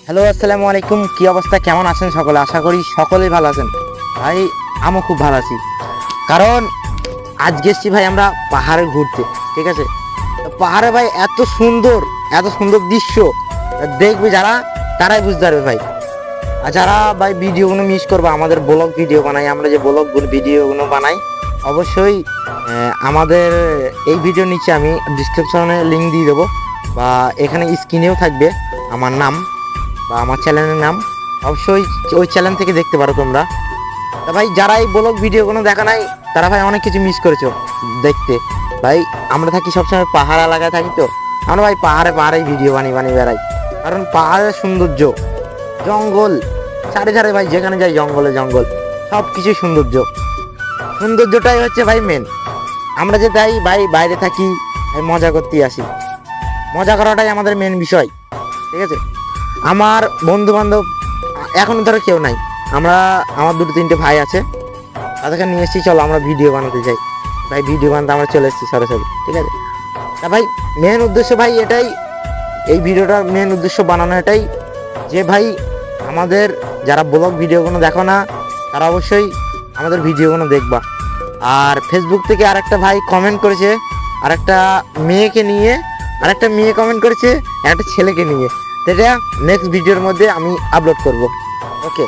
Hello, আসসালামু আলাইকুম। কি অবস্থা, কেমন আছেন সকলে? আশা করি সকলেই ভালো আছেন। ভাই আমিও খুব ভালো আছি, কারণ আজকে এসছি ভাই আমরা পাহাড়ে ঘুরতে। ঠিক আছে, তো পাহাড়ে ভাই এত সুন্দর, এত সুন্দর দৃশ্য দেখবে যারা, তারাই বুঝতে পারবে ভাই। আর যারা ভাই ভিডিওগুলো মিস করবে, আমাদের ব্লগ ভিডিও বানাই, আমরা যে ব্লগ ভিডিওগুলো বানাই, অবশ্যই আমাদের এই ভিডিও নিচে আমি ডিসক্রিপশনে লিঙ্ক দিয়ে দেবো, বা এখানে স্ক্রিনেও থাকবে আমার নাম বা আমার চ্যানেলের নাম। অবশ্যই ওই চ্যানেল থেকে দেখতে পারো তোমরা। তা ভাই যারা এই ব্লগ ভিডিওগুলো দেখা নাই, তারা ভাই অনেক কিছু মিস করেছো দেখতে। ভাই আমরা থাকি সবসময় পাহাড় এলাকায় থাকি, তো আমরা ভাই পাহাড়ে পাহাড়েই ভিডিও বানিয়ে বেড়াই, কারণ পাহাড়ের সৌন্দর্য, জঙ্গল চারিধারে ভাই, যেখানে যাই জঙ্গলে জঙ্গল, সব কিছুই সৌন্দর্যটাই হচ্ছে ভাই মেন। আমরা যে তাই ভাই বাইরে থাকি, ভাই মজা করতেই আসি, মজা করাটাই আমাদের মেন বিষয়। ঠিক আছে, আমার বন্ধু বান্ধব এখন ধরো কেউ নাই, আমার দুটো তিনটে ভাই আছে, তাদেরকে নিয়ে এসেছি, চলো আমরা ভিডিও বানাতে যাই। ভাই ভিডিও বানাতে আমরা চলে এসেছি সরাসরি। ঠিক আছে, তা ভাই মেন উদ্দেশ্য ভাই এটাই, এই ভিডিওটার মেন উদ্দেশ্য বানানো এটাই যে ভাই আমাদের যারা ব্লগ ভিডিওগুলো দেখো না, তারা অবশ্যই আমাদের ভিডিওগুলো দেখবা। আর ফেসবুক থেকে আরেকটা ভাই কমেন্ট করেছে, আরেকটা মেয়েকে নিয়ে, আরেকটা মেয়ে কমেন্ট করেছে একটা ছেলেকে নিয়ে, সেটা নেক্সট ভিডিওর মধ্যে আমি আপলোড করব। ওকে।